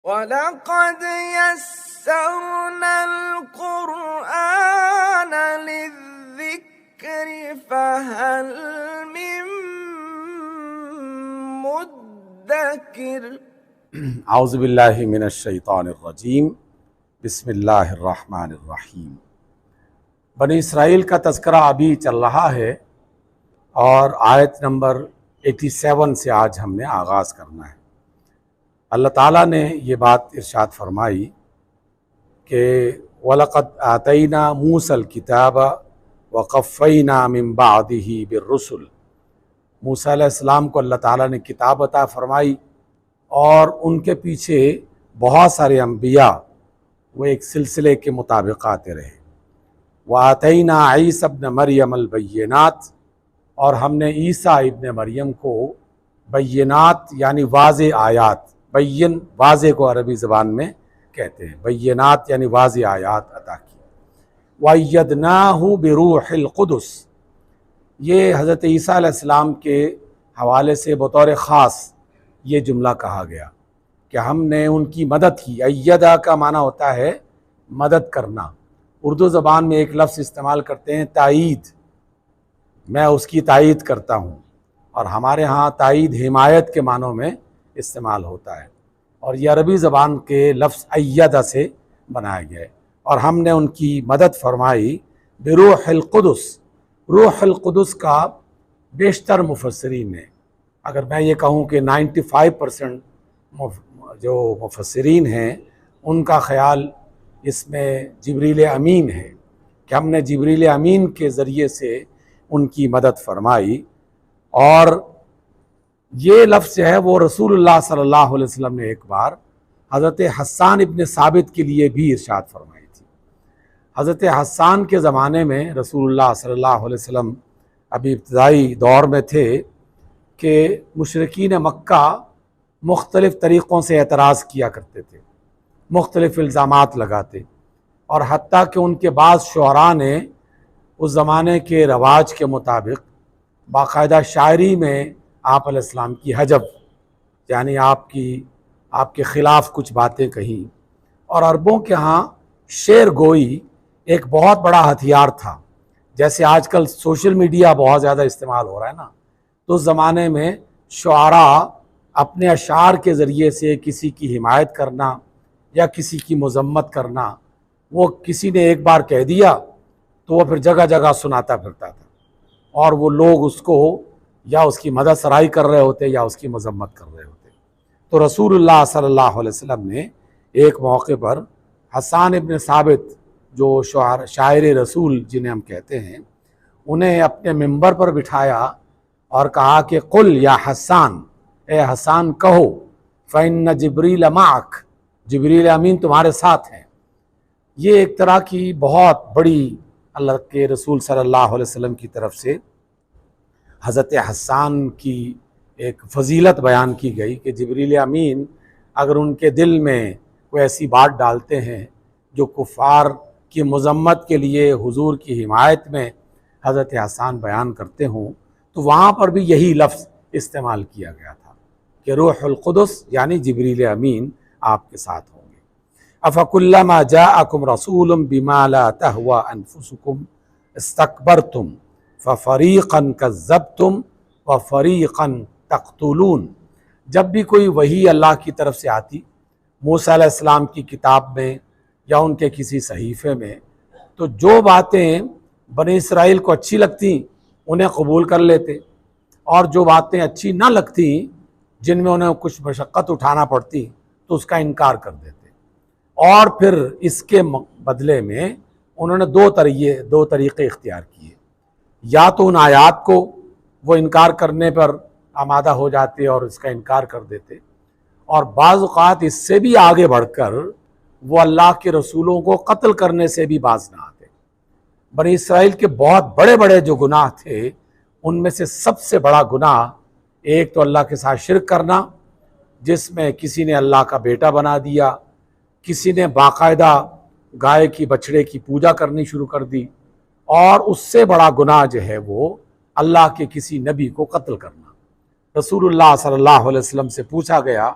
वलक़द यस्सरनल क़ुरआन लिज़्ज़िक्रि फ़हल मिन मुद्दकिर। औज़ु बिल्लाहि मिनश शैतानिर रजीम। बिस्मिल्लाहिर रहमानिर रहीम। बनी इसराइल का तज़किरा अभी चल रहा है और आयत नंबर 87 से आज हमने आगाज़ करना है। अल्लाह ताला ने ये बात इरशाद फरमाई कि वलक़द आतैना मूसल किताब व क़फ़्फ़ैना मिन बादिही बिर्रुसुल। मूसा अलैहिस्सलाम को अल्लाह ताला ने किताब अता फरमाई और उनके पीछे बहुत सारे अम्बिया वो एक सिलसिले के मुताबिक आते रहे। व आतैना ईसा इब्न मरियम अल बय्यिनात, और हमने ईसा इब्न मरियम को बय्यिनात यानी वाज़े आयात, बय्यन वाज़े को अरबी ज़बान में कहते हैं, बय्यिनात यानी वाज़े आयात अता की। वअय्यदनाहु बिरूहिल क़ुदस, ये हज़रत ईसा अलैहिस्सलाम के हवाले से बतौर ख़ास ये जुमला कहा गया कि हमने उनकी मदद की। अय्यदा का माना होता है मदद करना। उर्दू ज़बान में एक लफ्ज़ इस्तेमाल करते हैं तायीद, मैं उसकी तायीद करता हूँ, और हमारे यहाँ तायीद हिमायत के मानों में इस्तेमाल होता है, और ये अरबी ज़बान के लफ्ज़ अय्यदा से बनाया गया है। और हमने उनकी मदद फरमाई बिरूहिल क़ुदस। रूहुल क़ुदस का बेशतर मुफस्सिरीन ने, अगर मैं ये कहूँ कि 95% जो मुफस्सिरीन हैं उनका ख़याल इसमें जिब्रील अमीन है कि हमने जिब्रील अमीन के ज़रिए से उनकी मदद फरमाई। और ये लफ्ज़ है वो रसूलुल्लाह सल्लल्लाहु अलैहि वसल्लम ने एक बार हज़रत हस्सान इब्न साबित के लिए भी इरशाद फरमाई थी। हज़रत हस्सान के ज़माने में रसूलुल्लाह सल्लल्लाहु अलैहि वसल्लम अभी इब्तिदाई दौर में थे कि मुशरिकीन मक्का मुख्तलिफ़ तरीक़ों से एतराज़ किया करते थे, मुख्तलिफ़ इल्ज़ामात लगाते, और हत्ता कि उनके बाद शुअरा ने उस ज़माने के रवाज के मुताबिक बाकायदा शायरी में आप अलैहिस्सलाम की हजब यानी आपके ख़िलाफ़ कुछ बातें कहीं। और अरबों के यहाँ शेर गोई एक बहुत बड़ा हथियार था। जैसे आजकल सोशल मीडिया बहुत ज़्यादा इस्तेमाल हो रहा है ना, तो उस ज़माने में शुआरा अपने अशार के ज़रिए से किसी की हिमायत करना या किसी की मज़म्मत करना, वो किसी ने एक बार कह दिया तो वो फिर जगह जगह सुनाता फिरता था, और वो लोग उसको या उसकी मदद सराई कर रहे होते या उसकी मज़म्मत कर रहे होते। तो रसूलुल्लाह सल्लल्लाहु अलैहि वसल्लम ने एक मौके पर हस्सान इब्न साबित जो शायर रसूल जिन्हें हम कहते हैं, उन्हें अपने मिंबर पर बिठाया और कहा कि कुल या हस्सान, ए हस्सान कहो, फ़इन्न जिब्रील माअक, जिब्रील अमीन तुम्हारे साथ हैं। ये एक तरह की बहुत बड़ी अल्लाह के रसूल सल्लल्लाहु अलैहि वसल्लम की तरफ से हज़रत हस्सान की एक फ़जीलत बयान की गई कि जिब्रील अमीन अगर उनके दिल में कोई ऐसी बात डालते हैं जो कुफ़ार की मज़म्मत के लिए हुजूर की हिमायत में हज़रत हस्सान बयान करते हों, तो वहाँ पर भी यही लफ्ज़ इस्तेमाल किया गया था कि रूहुल क़ुदस यानी जिब्रील अमीन आपके साथ होंगे। अफ़कुल्लमा जाअकुम रसूलुम बिमा ला तहवा अनफुसुकुम इस्तकबरतुम फ़रीक़न कज़्ज़बतुम व फ़रीक़न तक़्तुलून। जब भी कोई वही अल्लाह की तरफ से आती मूसा अलैहिस्सलाम की किताब में या उनके किसी सहीफ़े में, तो जो बातें बनी इसराइल को अच्छी लगती उन्हें कबूल कर लेते, और जो बातें अच्छी ना लगती जिनमें उन्हें कुछ मशक्क़त उठाना पड़ती तो उसका इनकार कर देते। और फिर इसके बदले में उन्होंने दो तरीक़े इख्तियार किए। या तो उन आयात को वो इनकार करने पर आमादा हो जाते और इसका इनकार कर देते, और बाज़ औक़ात इससे भी आगे बढ़कर वो अल्लाह के रसूलों को कत्ल करने से भी बाज ना आते। बनी इसराइल के बहुत बड़े बड़े जो गुनाह थे उनमें से सबसे बड़ा गुनाह एक तो अल्लाह के साथ शिर्क करना, जिसमें किसी ने अल्लाह का बेटा बना दिया, किसी ने बाकायदा गाय की बछड़े की पूजा करनी शुरू कर दी, और उससे बड़ा गुनाह जो है वो अल्लाह के किसी नबी को कत्ल करना। रसूलुल्लाह सल्लल्लाहु अलैहि वसल्लम से पूछा गया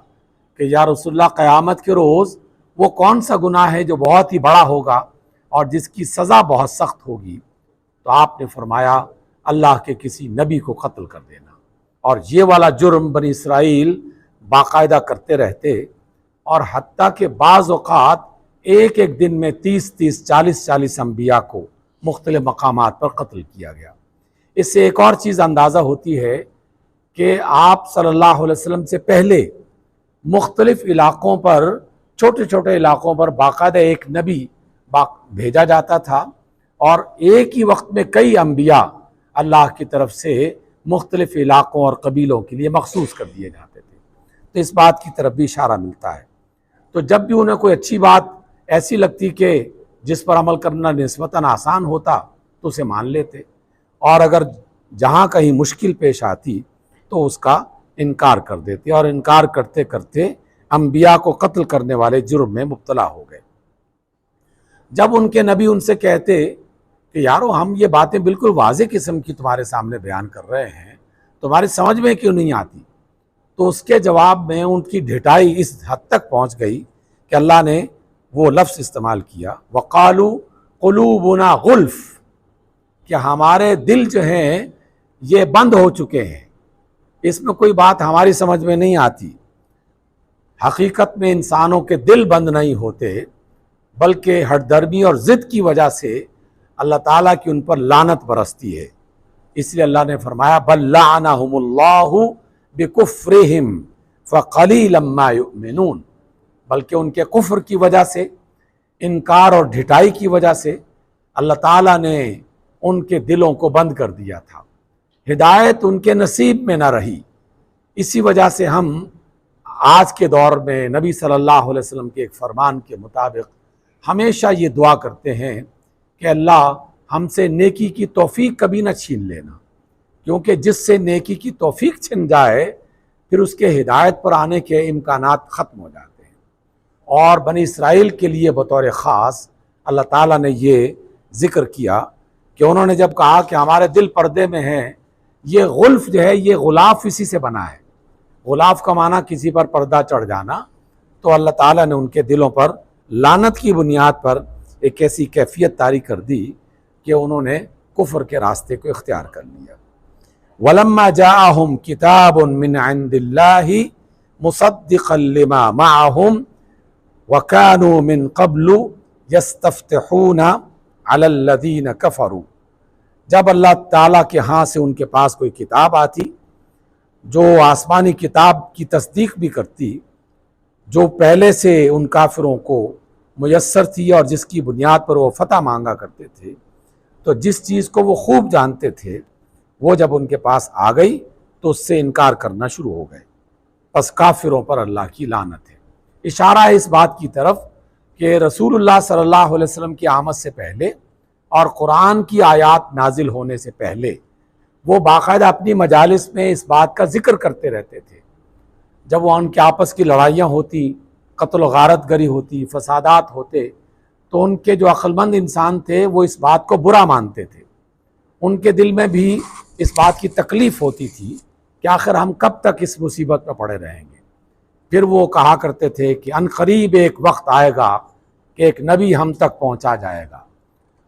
कि या रसूलल्लाह क़यामत के रोज़ वो कौन सा गुनाह है जो बहुत ही बड़ा होगा और जिसकी सज़ा बहुत सख्त होगी। तो आपने फरमाया अल्लाह के किसी नबी को कत्ल कर देना। और ये वाला जुर्म बनी इसराइल बाकायदा करते रहते और हत्ता के बाज़ औक़ात एक एक दिन में 30-30, 40-40 अम्बिया को मुख्तलिफ मकामात पर कत्ल किया गया। इससे एक और चीज़ अंदाज़ा होती है कि आप सल्लल्लाहु अलैहि वसल्लम से पहले मुख्तलिफ इलाक़ों पर, छोटे छोटे इलाक़ों पर बाकायदा एक नबी भेजा जाता था और एक ही वक्त में कई अम्बिया अल्लाह की तरफ से मुख्तलिफ इलाक़ों और कबीलों के लिए मखसूस कर दिए जाते थे। तो इस बात की तरफ भी इशारा मिलता है। तो जब भी उन्हें कोई अच्छी बात ऐसी लगती कि जिस पर अमल करना निस्बतन आसान होता तो उसे मान लेते, और अगर जहाँ कहीं मुश्किल पेश आती तो उसका इनकार कर देते, और इनकार करते करते अम्बिया को कत्ल करने वाले जुर्म में मुब्तला हो गए। जब उनके नबी उनसे कहते कि यारो हम ये बातें बिल्कुल वाज़ेह किस्म की तुम्हारे सामने बयान कर रहे हैं, तुम्हारी समझ में क्यों नहीं आती, तो उसके जवाब में उनकी ढिठाई इस हद तक पहुँच गई कि अल्लाह ने वो लफ्ज़ इस्तेमाल किया, वक़ालू क़ुलूबुना गुल्फ़, कि हमारे दिल जो हैं ये बंद हो चुके हैं, इसमें कोई बात हमारी समझ में नहीं आती। हकीकत में इंसानों के दिल बंद नहीं होते, बल्कि हठधर्मी और ज़िद की वजह से अल्लाह ताला की उन पर लानत बरसती है। इसलिए अल्लाह ने फरमाया बल लअनहुमुल्लाहु बिकुफ्रिहिम फ़क़लीलन मा युमिनून, बल्कि उनके कुफ्र की वजह से, इनकार और ढिठाई की वजह से अल्लाह ताला ने उनके दिलों को बंद कर दिया था, हिदायत उनके नसीब में ना रही। इसी वजह से हम आज के दौर में नबी सल्लल्लाहु अलैहि वसल्लम के एक फरमान के मुताबिक हमेशा ये दुआ करते हैं कि अल्लाह हमसे नेकी की तौफीक कभी ना छीन लेना, क्योंकि जिससे नेकी की तौफीक छिन जाए फिर उसके हिदायत पर आने के इम्कानात ख़त्म हो जाते हैं। और बनी इसराइल के लिए बतौर ख़ास अल्लाह ताला ने ये ज़िक्र किया कि उन्होंने जब कहा कि हमारे दिल पर्दे में हैं, ये गुल्फ़ जो है ये गुलाफ इसी से बना है। गुलाफ का माना किसी पर पर्दा चढ़ जाना, तो अल्लाह ताला ने उनके दिलों पर लानत की बुनियाद पर एक ऐसी कैफियत तारी कर दी कि उन्होंने कुफ्र के रास्ते को इख्तियार कर लिया। वलम्मा जाअहुम किताबुन मिन इंदिल्लाहि मुसद्दिक़न लिमा मअहुम वकानू मिन क़ब्लु यस्तफ्तिहूना अलल्लज़ीना कफ़रू, जब अल्लाह ताला के यहाँ से उनके पास कोई किताब आती जो आसमानी किताब की तस्दीक भी करती, जो पहले से उन काफिरों को मुयस्सर थी और जिसकी बुनियाद पर वो फतह मांगा करते थे, तो जिस चीज़ को वो खूब जानते थे वो जब उनके पास आ गई तो उससे इनकार करना शुरू हो गए। बस काफिरों पर अल्लाह की लानत है। इशारा है इस बात की तरफ कि रसूलुल्लाह सल्लल्लाहु अलैहि वसल्लम की आमद से पहले और कुरान की आयात नाजिल होने से पहले वो बाकायदा अपनी मजालिस में इस बात का जिक्र करते रहते थे। जब वो उनके आपस की लड़ाइयाँ होती, कत्ल गारत गरी होती, फसादात होते, तो उनके जो अक्लमंद इंसान थे वो इस बात को बुरा मानते थे। उनके दिल में भी इस बात की तकलीफ़ होती थी कि आखिर हम कब तक इस मुसीबत में पड़े रहेंगे। फिर वो कहा करते थे कि अनकरीब एक वक्त आएगा कि एक नबी हम तक पहुंचा जाएगा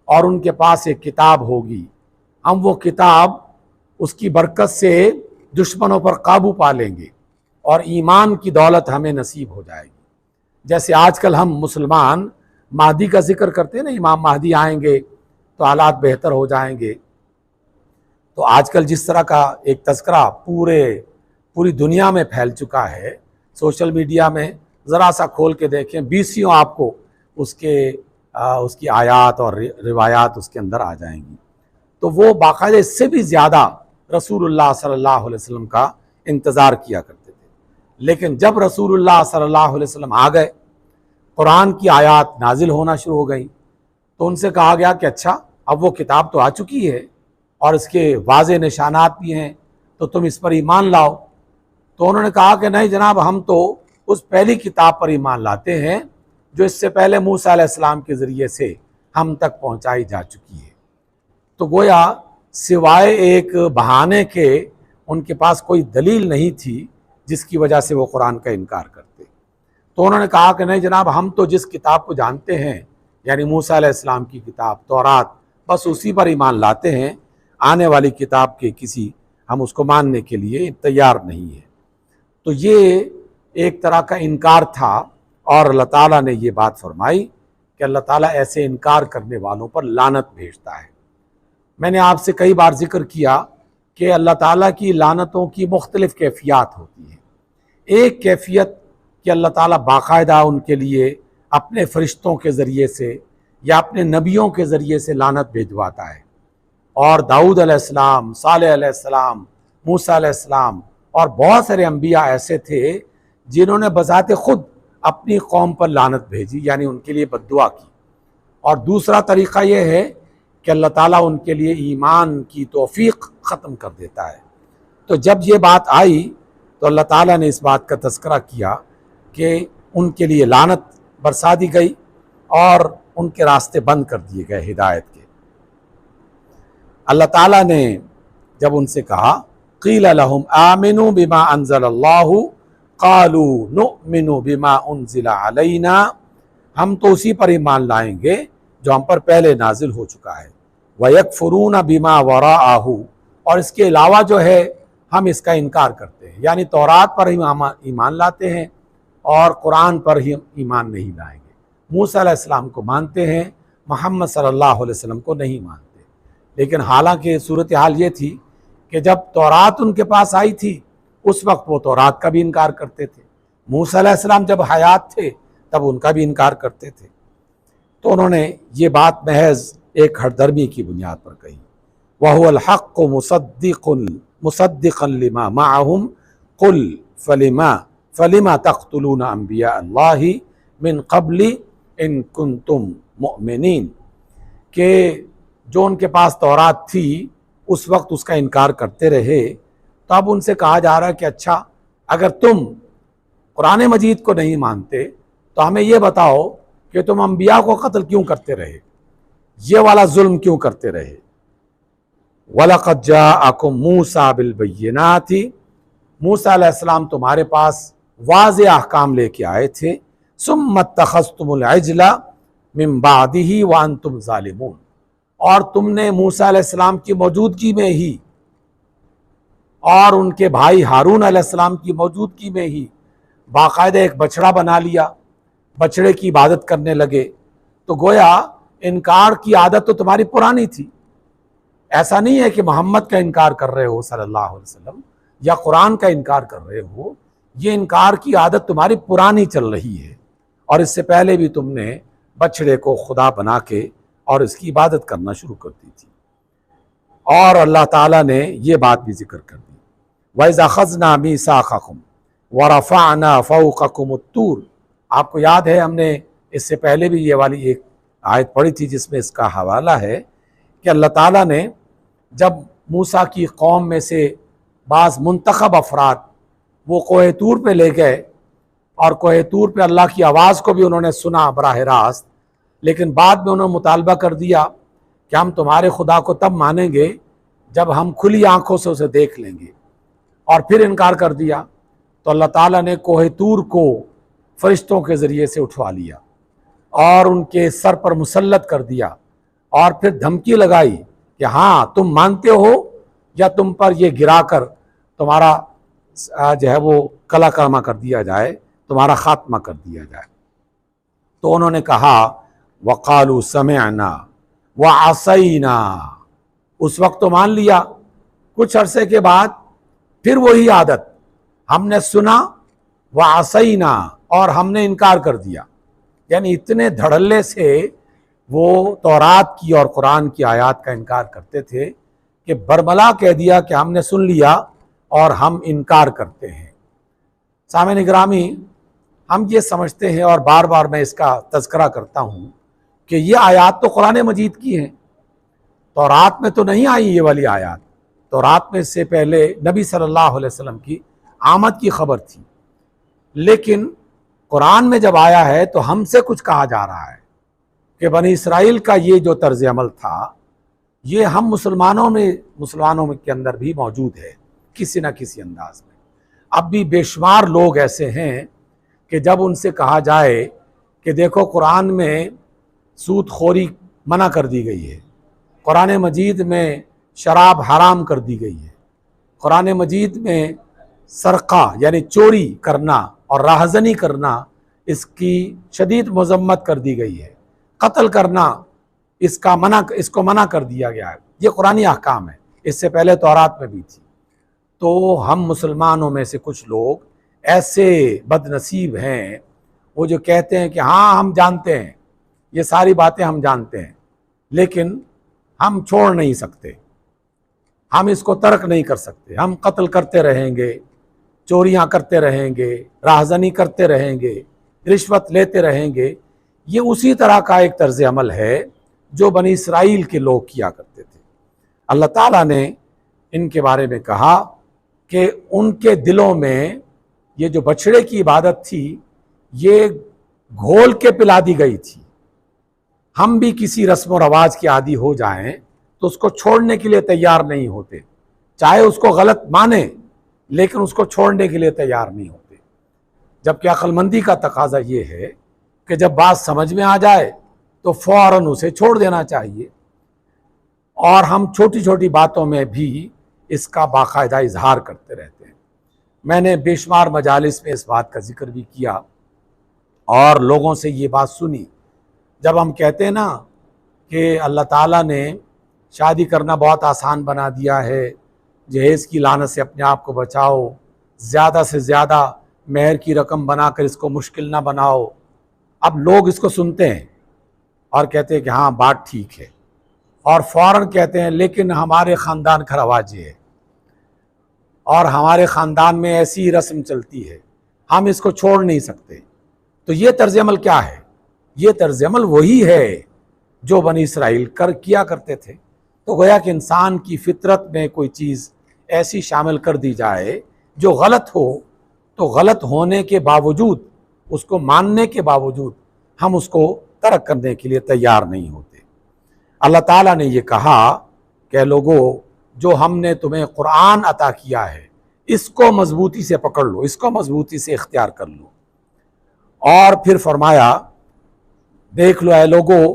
और उनके पास एक किताब होगी, हम वो किताब उसकी बरकत से दुश्मनों पर काबू पा लेंगे और ईमान की दौलत हमें नसीब हो जाएगी। जैसे आजकल हम मुसलमान महदी का जिक्र करते हैं ना, इमाम महदी आएंगे तो हालात बेहतर हो जाएंगे। तो आजकल जिस तरह का एक तज़किरा पूरी दुनिया में फैल चुका है, सोशल मीडिया में ज़रा सा खोल के देखें, 20 आपको उसकी आयात और रिवायात उसके अंदर आ जाएंगी। तो वो बाकायदा इससे भी ज़्यादा रसूलुल्लाह सल्लल्लाहु अलैहि वसल्लम का इंतज़ार किया करते थे। लेकिन जब रसूलुल्लाह सल्लल्लाहु अलैहि वसल्लम आ गए, कुरान की आयात नाजिल होना शुरू हो गई, तो उनसे कहा गया कि अच्छा अब वो किताब तो आ चुकी है और इसके वाज़े निशानात भी हैं, तो तुम इस पर ईमान लाओ। तो उन्होंने कहा कि नहीं जनाब, हम तो उस पहली किताब पर ईमान लाते हैं जो इससे पहले मूसा अलैहिस्सलाम के ज़रिए से हम तक पहुँचाई जा चुकी है। तो गोया सिवाय एक बहाने के उनके पास कोई दलील नहीं थी जिसकी वजह से वो कुरान का इनकार करते। तो उन्होंने कहा कि नहीं जनाब, हम तो जिस किताब को जानते हैं, यानी मूसा अलैहिस्सलाम की किताब तौरात, बस उसी पर ईमान लाते हैं, आने वाली किताब के किसी हम उसको मानने के लिए तैयार नहीं है। तो ये एक तरह का इनकार था, और अल्लाह ताला ने ये बात फरमाई कि अल्लाह ताला ऐसे इनकार करने वालों पर लानत भेजता है। मैंने आपसे कई बार जिक्र किया कि अल्लाह ताला की लानतों की मुख्तलिफ़ कैफियत होती हैं। एक कैफियत कि अल्लाह ताला बाकायदा उनके लिए अपने फ़रिश्तों के ज़रिए से या अपने नबियों के ज़रिए से लानत भेजवाता है, और दाऊद अलैहिस्सलाम, सालेह अलैहिस्सलाम, मूसा अलैहिस्सलाम और बहुत सारे अंबिया ऐसे थे जिन्होंने बज़ाते ख़ुद अपनी कौम पर लानत भेजी, यानी उनके लिए बद्दुआ की। और दूसरा तरीक़ा यह है कि अल्लाह ताला उनके लिए ईमान की तौफ़ीक़ ख़त्म कर देता है। तो जब ये बात आई तो अल्लाह ताला ने इस बात का तज़किरा किया कि उनके लिए लानत बरसा दी गई और उनके रास्ते बंद कर दिए गए हिदायत के। अल्लाह ताला ने जब उनसे कहा क़ील लहुम आमिनू बिमा अंज़लल्लाहु क़ालू नुअमिनु बिमा उन्ज़िला अलैना, हम तो उसी पर ईमान लाएंगे जो हम पर पहले नाजिल हो चुका है। वयकफ़ुरून बिमा वराअहू, और इसके अलावा जो है हम इसका इनकार करते हैं, यानी तौरात पर ही ईमान लाते हैं और कुरान पर ही ईमान नहीं लाएंगे। मूसा अलैहिस्सलाम को मानते हैं, मोहम्मद सल्लल्लाहु अलैहि वसल्लम को नहीं मानते। लेकिन हालांकि सूरत हाल ये थी कि जब तौरात उनके पास आई थी उस वक्त वो तौरात का भी इनकार करते थे। मूसा अलैहिस्सलाम जब हयात थे तब उनका भी इनकार करते थे। तो उन्होंने ये बात महज एक हरदर्मी की बुनियाद पर कही। वहुवल हक़्क़ु मुसद्दिक़न लिमा मअहुम क़ुल फलिमा तक़्तुलूना अंबिया अल्लाहि मिन क़ब्लि इन कुन्तुम मुअमिनीन, के जो उनके पास तौरात थी उस वक्त उसका इनकार करते रहे। तो अब उनसे कहा जा रहा है कि अच्छा, अगर तुम कुरान मजीद को नहीं मानते तो हमें ये बताओ कि तुम अंबिया को कत्ल क्यों करते रहे, ये वाला जुल्म क्यों करते रहे। वलक़द जाअकुम मूसा बिल बय्यिनाति, मूसा अलैहिस्सलाम तुम्हारे पास वाज़े अहकाम लेके आए थे। सुम्मा इत्तख़ज़्तुमुल इज्ला मिन बादिही व अंतुम ज़ालिमून, और तुमने मूसा अलैहिस्सलाम की मौजूदगी में ही और उनके भाई हारून अलैहिस्सलाम की मौजूदगी में ही बाकायदा एक बछड़ा बना लिया, बछड़े की इबादत करने लगे। तो गोया इनकार की आदत तो तुम्हारी पुरानी थी। ऐसा नहीं है कि मोहम्मद का इनकार कर रहे हो सल्लल्लाहु अलैहि वसल्लम या कुरान का इनकार कर रहे हो, ये इनकार की आदत तुम्हारी पुरानी चल रही है, और इससे पहले भी तुमने बछड़े को खुदा बना के और इसकी इबादत करना शुरू कर दी थी। और अल्लाह ताला ने ये बात भी जिक्र कर दी, वइज़ अख़ज़ना मीसाक़कुम व रफ़अना फ़ौक़कुमुत-तूर। आपको याद है हमने इससे पहले भी ये वाली एक आयत पढ़ी थी जिसमें इसका हवाला है कि अल्लाह ताला ने जब मूसा की कौम में से बाज़ मुंतखब अफराद वो कोह तूर पे ले गए, और कोह तूर पे अल्लाह की आवाज़ को भी उन्होंने सुना बराह रास्त, लेकिन बाद में उन्होंने मुतालबा कर दिया कि हम तुम्हारे खुदा को तब मानेंगे जब हम खुली आंखों से उसे देख लेंगे, और फिर इनकार कर दिया। तो अल्लाह ताला ने कोह तूर को फरिश्तों के ज़रिए से उठवा लिया और उनके सर पर मुसल्लत कर दिया, और फिर धमकी लगाई कि हाँ तुम मानते हो या तुम पर ये गिराकर तुम्हारा जो है वो कलाकर्मा कर दिया जाए, तुम्हारा खात्मा कर दिया जाए। तो उन्होंने कहा वक़ालू समिअना व असैना, उस वक्त तो मान लिया, कुछ अरसे के बाद फिर वही आदत, हमने सुना व असैना, और हमने इनकार कर दिया। यानी इतने धड़ल्ले से वो तौरात की और कुरान की आयत का इनकार करते थे कि बरमला कह दिया कि हमने सुन लिया और हम इनकार करते हैं। सामईन गिरामी, हम ये समझते हैं और बार बार मैं इसका तज़किरा करता हूँ कि ये आयत तो कुरान मजीद की हैं, तौरात में तो नहीं आई ये वाली आयत। तौरात में इससे पहले नबी सल्लल्लाहु अलैहि वसल्लम की आमद की खबर थी, लेकिन कुरान में जब आया है तो हमसे कुछ कहा जा रहा है कि बनी इसराइल का ये जो तर्ज अमल था ये हम मुसलमानों में के अंदर भी मौजूद है किसी न किसी अंदाज में। अब भी बेशुमार लोग ऐसे हैं कि जब उनसे कहा जाए कि देखो कुरान में सूद खोरी मना कर दी गई है, कुरान मजीद में शराब हराम कर दी गई है, कुरान मजीद में सरका यानी चोरी करना और राहजनी करना इसकी शदीद मजम्मत कर दी गई है, कत्ल करना इसको मना कर दिया गया है। ये कुरानी अहकाम है, इससे पहले तौरात में भी थी। तो हम मुसलमानों में से कुछ लोग ऐसे बदनसीब हैं वो जो कहते हैं कि हाँ हम जानते हैं, ये सारी बातें हम जानते हैं, लेकिन हम छोड़ नहीं सकते, हम इसको तर्क नहीं कर सकते, हम कत्ल करते रहेंगे, चोरियां करते रहेंगे, राहजनी करते रहेंगे, रिश्वत लेते रहेंगे। ये उसी तरह का एक तर्ज अमल है जो बनी इसराइल के लोग किया करते थे। अल्लाह ताला ने इनके बारे में कहा कि उनके दिलों में ये जो बछड़े की इबादत थी ये घोल के पिला दी गई थी। हम भी किसी रस्म व रवाज के आदी हो जाएं तो उसको छोड़ने के लिए तैयार नहीं होते, चाहे उसको गलत माने लेकिन उसको छोड़ने के लिए तैयार नहीं होते। जबकि अक्लमंदी का तकाजा ये है कि जब बात समझ में आ जाए तो फौरन उसे छोड़ देना चाहिए। और हम छोटी छोटी बातों में भी इसका बाकायदा इजहार करते रहते हैं। मैंने बेशुमार मजालिस में इस बात का जिक्र भी किया और लोगों से ये बात सुनी, जब हम कहते हैं ना कि अल्लाह ताला ने शादी करना बहुत आसान बना दिया है, जहेज़ की लानत से अपने आप को बचाओ, ज़्यादा से ज़्यादा मेहर की रकम बनाकर इसको मुश्किल ना बनाओ। अब लोग इसको सुनते हैं और कहते हैं कि हाँ बात ठीक है, और फ़ौरन कहते हैं लेकिन हमारे ख़ानदान का रवाज ये है और हमारे ख़ानदान में ऐसी रस्म चलती है, हम इसको छोड़ नहीं सकते। तो ये तर्ज अमल क्या है? ये तर्ज अमल वही है जो बनी इसराइल किया करते थे। तो गोया कि इंसान की फितरत में कोई चीज़ ऐसी शामिल कर दी जाए जो गलत हो, तो गलत होने के बावजूद, उसको मानने के बावजूद हम उसको तर्क करने के लिए तैयार नहीं होते। अल्लाह ताला ने ये कहा कि लोगों, जो हमने तुम्हें कुरान अता किया है इसको मजबूती से पकड़ लो, इसको मजबूती से इख्तियार कर लो। और फिर फरमाया, देख लो ऐ लोगों,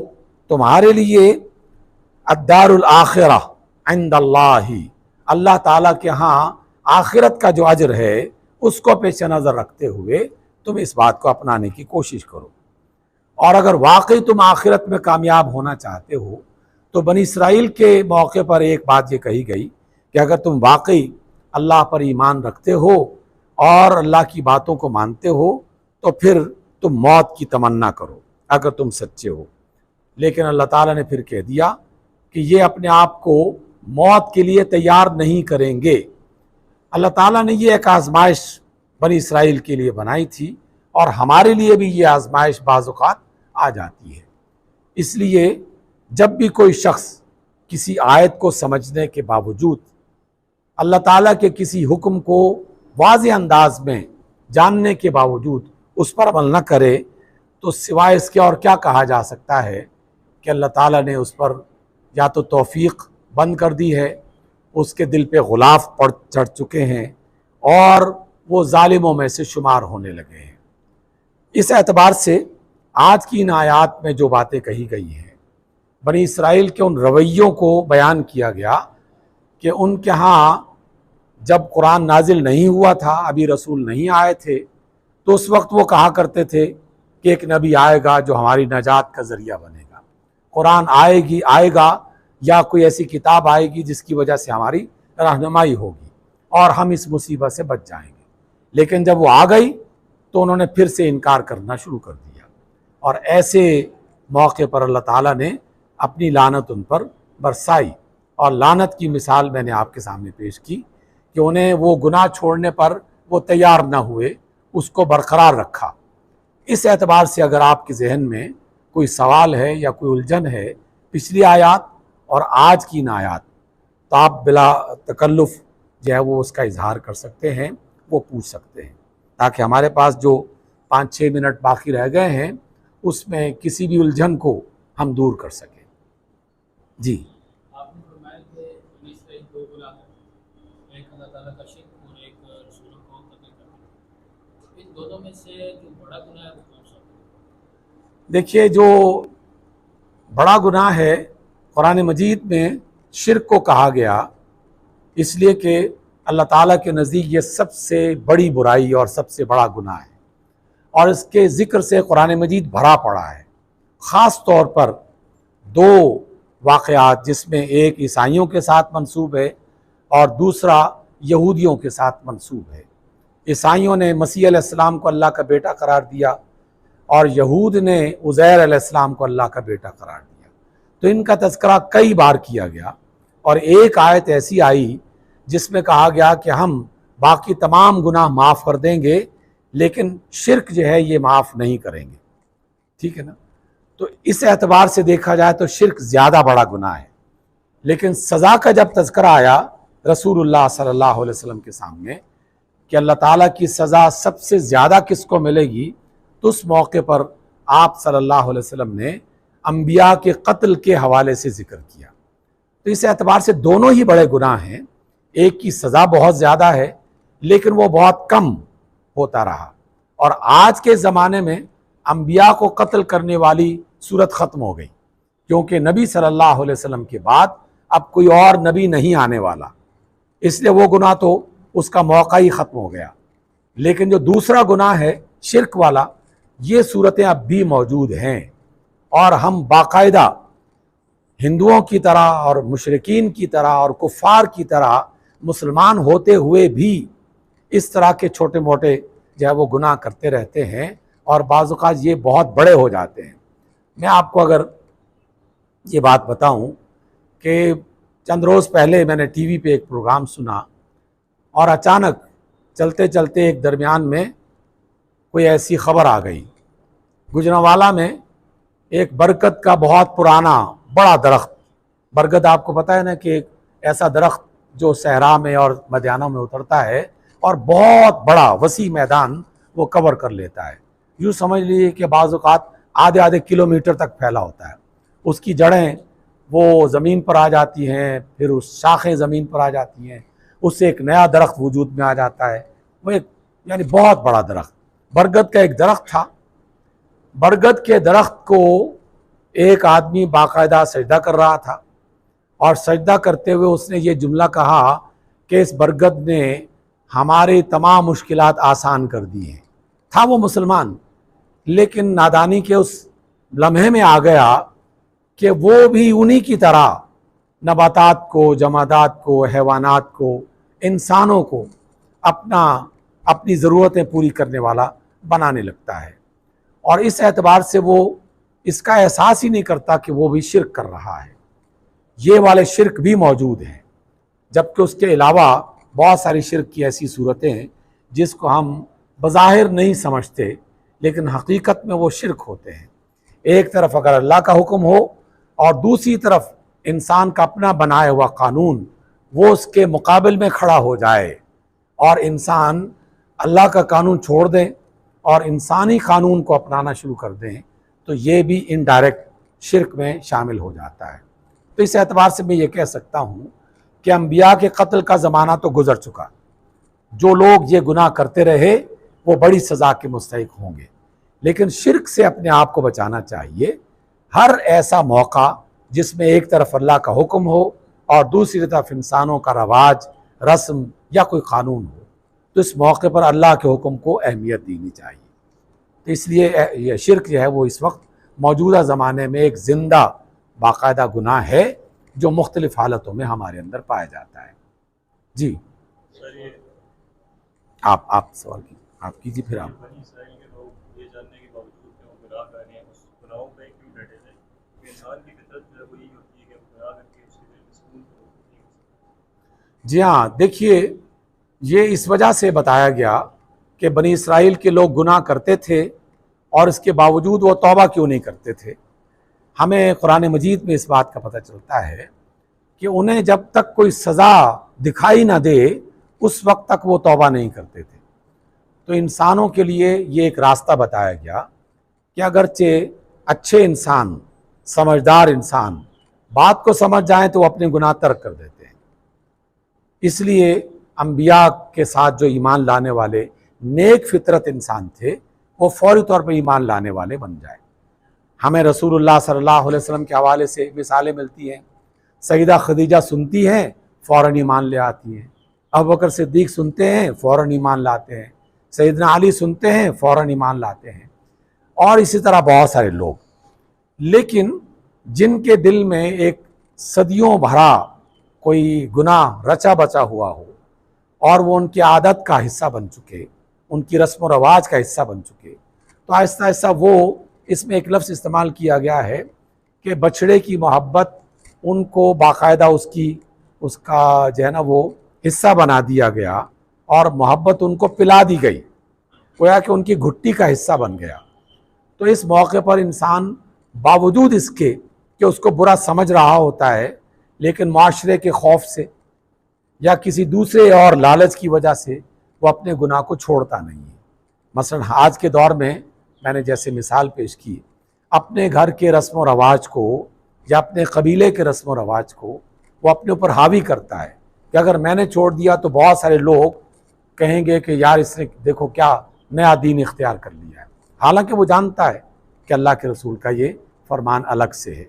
तुम्हारे लिए अद्दारुल आखिरा इंदल्लाही, अल्लाह ताला के यहाँ आखिरत का जो अजर है उसको पेश नज़र रखते हुए तुम इस बात को अपनाने की कोशिश करो। और अगर वाकई तुम आखिरत में कामयाब होना चाहते हो तो बनी इसराइल के मौके पर एक बात ये कही गई कि अगर तुम वाकई अल्लाह पर ईमान रखते हो और अल्लाह की बातों को मानते हो तो फिर तुम मौत की तमन्ना करो अगर तुम सच्चे हो। लेकिन अल्लाह ताला ने फिर कह दिया कि ये अपने आप को मौत के लिए तैयार नहीं करेंगे। अल्लाह ताला ने ये एक आजमाइश बनी इसराइल के लिए बनाई थी और हमारे लिए भी ये आजमाइश बाज़-औक़ात आ जाती है। इसलिए जब भी कोई शख्स किसी आयत को समझने के बावजूद अल्लाह ताला के किसी हुक्म को वाज़ेह अंदाज में जानने के बावजूद उस पर अमल न करे तो सिवाय इसके और क्या कहा जा सकता है कि अल्लाह ताला ने उस पर या तो तौफीक बंद कर दी है, उसके दिल पे गुलाफ पड़ चढ़ चुके हैं और वो जालिमों में से शुमार होने लगे हैं। इस एतबार से आज की इन आयात में जो बातें कही गई हैं, बनी इसराइल के उन रवैयों को बयान किया गया कि उनके यहाँ जब कुरान नाजिल नहीं हुआ था, अभी रसूल नहीं आए थे, तो उस वक्त वो कहा करते थे कि एक नबी आएगा जो हमारी नजात का ज़रिया बनेगा, कुरान आएगा या कोई ऐसी किताब आएगी जिसकी वजह से हमारी रहनुमाई होगी और हम इस मुसीबत से बच जाएंगे। लेकिन जब वो आ गई तो उन्होंने फिर से इनकार करना शुरू कर दिया और ऐसे मौके पर अल्लाह ताला ने अपनी लानत उन पर बरसाई। और लानत की मिसाल मैंने आपके सामने पेश की कि उन्हें वो गुनाह छोड़ने पर वो तैयार ना हुए, उसको बरकरार रखा। इस एतबार से अगर आपके जहन में कोई सवाल है या कोई उलझन है पिछली आयात और आज की इन आयात, तो आप बिला तकल्लुफ़ जो है वो उसका इजहार कर सकते हैं, वो पूछ सकते हैं, ताकि हमारे पास जो 5-6 मिनट बाकी रह गए हैं उसमें किसी भी उलझन को हम दूर कर सकें। जी, आपने फरमाया कि बनी इसराइल दो गुनाह हैं, एक अल्लाह ताला का शिर्क और एक रसूलों को कत्ल करना। इन दोनों में से जो बड़ा देखिए, जो बड़ा गुनाह है कुरान मजीद में शिर्क को कहा गया, इसलिए कि अल्लाह ताला के नज़दीक ये सबसे बड़ी बुराई और सबसे बड़ा गुनाह है, और इसके ज़िक्र से कुरान मजीद भरा पड़ा है। ख़ास तौर पर दो वाक़यात, जिसमें एक ईसाइयों के साथ मंसूब है और दूसरा यहूदियों के साथ मंसूब है। ईसाइयों ने मसीह अलैहिस्सलाम को अल्लाह का बेटा करार दिया और यहूद ने उज़ैर अलैहिस्सलाम को अल्लाह का बेटा करार दिया। तो इनका तज़किरा कई बार किया गया, और एक आयत ऐसी आई जिसमें कहा गया कि हम बाकी तमाम गुनाह माफ़ कर देंगे, लेकिन शिर्क जो है ये माफ़ नहीं करेंगे। ठीक है ना। तो इस एतबार से देखा जाए तो शिर्क ज़्यादा बड़ा गुनाह है। लेकिन सज़ा का जब तज़किरा आया रसूलुल्लाह सल्लल्लाहु अलैहि वसल्लम के सामने कि अल्लाह ताला की सज़ा सबसे ज़्यादा किसको मिलेगी, तो उस मौके पर आप सल्लल्लाहु अलैहि वसल्लम ने अंबिया के कत्ल के हवाले से ज़िक्र किया। तो इस एतबार से दोनों ही बड़े गुनाह हैं। एक की सज़ा बहुत ज़्यादा है, लेकिन वो बहुत कम होता रहा, और आज के ज़माने में अंबिया को कत्ल करने वाली सूरत ख़त्म हो गई, क्योंकि नबी सल्लल्लाहु अलैहि वसल्लम के बाद अब कोई और नबी नहीं आने वाला, इसलिए वो गुनाह तो उसका मौका ही ख़त्म हो गया। लेकिन जो दूसरा गुनाह है शिर्क वाला, ये सूरतें अब भी मौजूद हैं, और हम बाकायदा हिंदुओं की तरह और मुशरिकीन की तरह और कुफ़ार की तरह मुसलमान होते हुए भी इस तरह के छोटे मोटे जो है वो गुनाह करते रहते हैं, और बाज़ औक़ात ये बहुत बड़े हो जाते हैं। मैं आपको अगर ये बात बताऊं कि चंद रोज़ पहले मैंने टीवी पे एक प्रोग्राम सुना, और अचानक चलते चलते एक दरमियान में कोई ऐसी ख़बर आ गई, गुजरांवाला में एक बरगद का बहुत पुराना बड़ा दरख्त, बरगद आपको पता है ना कि एक ऐसा दरख्त जो सहरा में और मैदानों में उतरता है और बहुत बड़ा वसी मैदान वो कवर कर लेता है। यूँ समझ लीजिए कि बाज़ औक़ात आधे आधे किलोमीटर तक फैला होता है। उसकी जड़ें वो ज़मीन पर आ जाती हैं, फिर उस शाखें ज़मीन पर आ जाती हैं, उससे एक नया दरख्त वजूद में आ जाता है। वो एक यानी बहुत बड़ा दरख्त, बरगद का एक दरख्त था। बरगद के दरख्त को एक आदमी बाकायदा सजदा कर रहा था, और सजदा करते हुए उसने ये जुमला कहा कि इस बरगद ने हमारे तमाम मुश्किलात आसान कर दी हैं। था वो मुसलमान, लेकिन नादानी के उस लम्हे में आ गया कि वो भी उन्हीं की तरह नबातात को, जमादात को, हैवानात को, इंसानों को अपनी ज़रूरतें पूरी करने वाला बनाने लगता है, और इस एतबार से वो इसका एहसास ही नहीं करता कि वो भी शिर्क कर रहा है। ये वाले शिर्क भी मौजूद हैं, जबकि उसके अलावा बहुत सारी शिर्क की ऐसी सूरतें हैं जिसको हम बज़ाहिर नहीं समझते, लेकिन हकीकत में वो शिर्क होते हैं। एक तरफ अगर अल्लाह का हुक्म हो और दूसरी तरफ इंसान का अपना बनाया हुआ कानून वो उसके मुकाबिल में खड़ा हो जाए, और इंसान अल्लाह का कानून छोड़ दें और इंसानी कानून को अपनाना शुरू कर दें, तो ये भी इनडायरेक्ट शिर्क में शामिल हो जाता है। तो इस एतबार से मैं ये कह सकता हूँ कि अंबिया के कत्ल का ज़माना तो गुजर चुका। जो लोग ये गुनाह करते रहे वो बड़ी सज़ा के मुस्तहिक होंगे, लेकिन शिर्क से अपने आप को बचाना चाहिए। हर ऐसा मौका जिसमें एक तरफ अल्लाह का हुक्म हो और दूसरी तरफ इंसानों का रवाज, रस्म या कोई कानून हो, तो इस मौके पर अल्लाह के हुक्म को अहमियत देनी चाहिए। तो इसलिए यह शिर्क जो है वो इस वक्त मौजूदा ज़माने में एक ज़िंदा बाकायदा गुनाह है जो मुख्तलिफ़ हालतों में हमारे अंदर पाया जाता है। जी आप सवाल कीजिए, आप कीजिए फिर आप। बनी इसराइल के लोग ये जानने के बावजूद कि वो गुनाह कर रहे हैं, उस गुनाहों पे क्यों डटे रहे? क्योंकि इंसान की फितरत जो है वो यही होती है कि वो गुनाह करके उसके दिल में सुकून तो नहीं हो सकता। जी हाँ, देखिए ये इस वजह से बताया गया कि बनी इसराइल के लोग गुनाह करते थे और इसके बावजूद वो तौबा क्यों नहीं करते थे। हमें कुरान मजीद में इस बात का पता चलता है कि उन्हें जब तक कोई सज़ा दिखाई ना दे उस वक्त तक वो तौबा नहीं करते थे। तो इंसानों के लिए ये एक रास्ता बताया गया कि अगरचे अच्छे इंसान, समझदार इंसान बात को समझ जाएं तो वो अपने गुनाह तर्क कर देते हैं। इसलिए अंबिया के साथ जो ईमान लाने वाले नेक फितरत इंसान थे वो फौरी तौर पर ईमान लाने वाले बन जाए। हमें रसूलुल्लाह सल्लल्लाहु अलैहि वसल्लम के हवाले से मिसालें मिलती हैं। सईदा खदीजा सुनती हैं, फ़ौरन ईमान ले आती हैं। अबू बकर सिद्दीक़ सुनते हैं, फ़ौरन ईमान लाते हैं। सैयदना अली सुनते हैं, फ़ौरन ईमान लाते हैं। और इसी तरह बहुत सारे लोग। लेकिन जिनके दिल में एक सदियों भरा कोई गुनाह रचा बचा हुआ हो और वो उनकी आदत का हिस्सा बन चुके, उनकी रस्म व रवाज का हिस्सा बन चुके, तो आहिस्ता आहिस्ता वो, इसमें एक लफ्ज़ इस्तेमाल किया गया है कि बछड़े की मोहब्बत उनको बाकायदा उसका जो है ना वो हिस्सा बना दिया गया और मोहब्बत उनको पिला दी गई, गोया कि उनकी घुट्टी का हिस्सा बन गया। तो इस मौके पर इंसान बावजूद इसके कि उसको बुरा समझ रहा होता है, लेकिन माशरे के खौफ से या किसी दूसरे और लालच की वजह से वो अपने गुनाह को छोड़ता नहीं है। मसलन आज के दौर में मैंने जैसे मिसाल पेश की, अपने घर के रस्म व रवाज को या अपने कबीले के रस्म व रवाज को वो अपने ऊपर हावी करता है कि अगर मैंने छोड़ दिया तो बहुत सारे लोग कहेंगे कि यार इसने देखो क्या नया दीन इख्तियार कर लिया है। हालांकि वो जानता है कि अल्लाह के रसूल का ये फरमान अलग से है।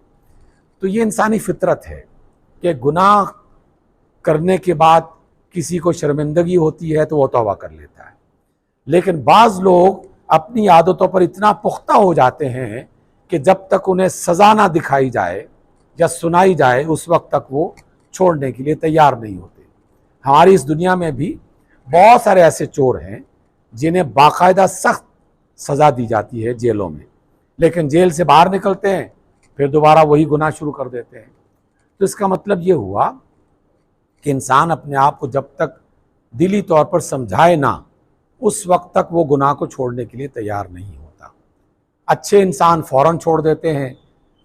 तो ये इंसानी फितरत है कि गुनाह करने के बाद किसी को शर्मिंदगी होती है तो वो तौबा कर लेता है, लेकिन बाज़ लोग अपनी आदतों पर इतना पुख्ता हो जाते हैं कि जब तक उन्हें सज़ा ना दिखाई जाए या सुनाई जाए उस वक्त तक वो छोड़ने के लिए तैयार नहीं होते। हमारी इस दुनिया में भी बहुत सारे ऐसे चोर हैं जिन्हें बाकायदा सख्त सज़ा दी जाती है जेलों में, लेकिन जेल से बाहर निकलते हैं फिर दोबारा वही गुनाह शुरू कर देते हैं। तो इसका मतलब ये हुआ कि इंसान अपने आप को जब तक दिली तौर पर समझाए ना, उस वक्त तक वो गुनाह को छोड़ने के लिए तैयार नहीं होता। अच्छे इंसान फ़ौरन छोड़ देते हैं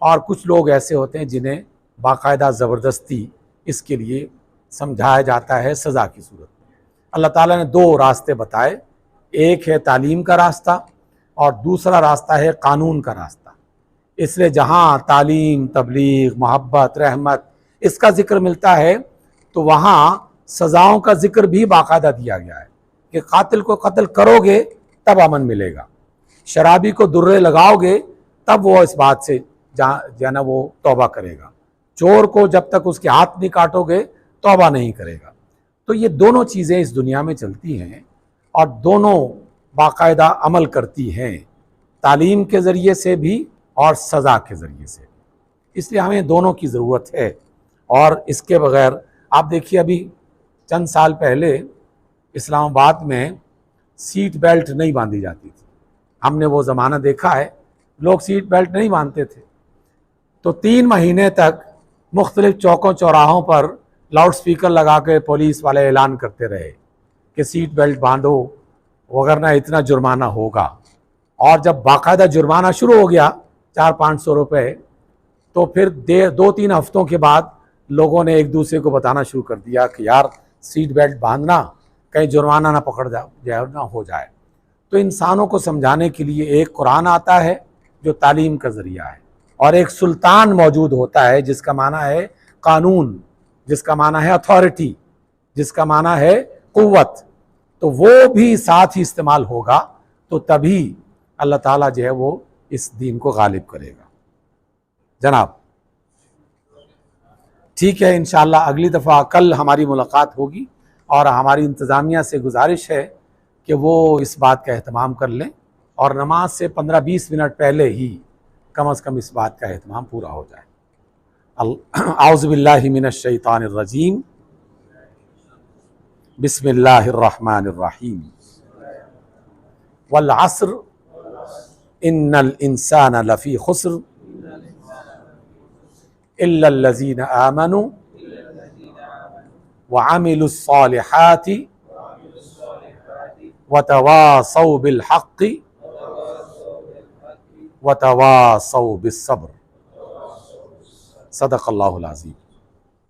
और कुछ लोग ऐसे होते हैं जिन्हें बाकायदा ज़बरदस्ती इसके लिए समझाया जाता है सज़ा की सूरत में। अल्लाह ताला ने दो रास्ते बताए, एक है तालीम का रास्ता और दूसरा रास्ता है कानून का रास्ता। इसलिए जहाँ तालीम, तबलीग, मोहब्बत, रहमत इसका ज़िक्र मिलता है तो वहाँ सज़ाओं का ज़िक्र भी बाकायदा दिया गया है कि कातिल को कत्ल करोगे तब अमन मिलेगा, शराबी को दुर्रे लगाओगे तब वो इस बात से जाना वो तौबा करेगा, चोर को जब तक उसके हाथ नहीं काटोगे तौबा नहीं करेगा। तो ये दोनों चीज़ें इस दुनिया में चलती हैं और दोनों बाकायदा अमल करती हैं, तालीम के ज़रिए से भी और सज़ा के ज़रिए से। इसलिए हमें दोनों की ज़रूरत है और इसके बग़ैर आप देखिए अभी चंद साल पहले इस्लामाबाद में सीट बेल्ट नहीं बांधी जाती थी। हमने वो ज़माना देखा है, लोग सीट बेल्ट नहीं बांधते थे। तो 3 महीने तक मुख्तलिफ़ चौकों चौराहों पर लाउड स्पीकर लगा के पुलिस वाले ऐलान करते रहे कि सीट बेल्ट बांधो वगरना इतना जुर्माना होगा। और जब बाकायदा जुर्माना शुरू हो गया 400-500 रुपये, तो फिर 2-3 हफ्तों के बाद लोगों ने एक दूसरे को बताना शुरू कर दिया कि यार सीट बेल्ट बांधना, कहीं जुर्माना ना पकड़ जाए ना हो जाए। तो इंसानों को समझाने के लिए एक कुरान आता है जो तालीम का ज़रिया है और एक सुल्तान मौजूद होता है जिसका माना है कानून, जिसका माना है अथॉरिटी, जिसका माना है कुव्वत। तो वो भी साथ ही इस्तेमाल होगा तो तभी अल्लाह ताला जो है वो इस दीन को गालिब करेगा। जनाब ठीक है, इंशाअल्लाह अगली दफ़ा कल हमारी मुलाकात होगी और हमारी इंतज़ामिया से गुजारिश है कि वो इस बात का एहतमाम कर लें और नमाज से 15-20 मिनट पहले ही कम अज़ कम इस बात का एहतमाम पूरा हो जाए। औज़ु बिल्लाहि मिनश शैतानिर रजीम, बिस्मिल्लाहिर रहमानिर रहीम, वल अस्र इन्नल इंसाना लफ़ी खुस्र इल्लल्लज़ीना आमनु व अमिलुस्सालिहाति व तवासौ बिल हक़्क़ि व तवासौ बिस्सब्र। सदक़ल्लाहुल अज़ीम।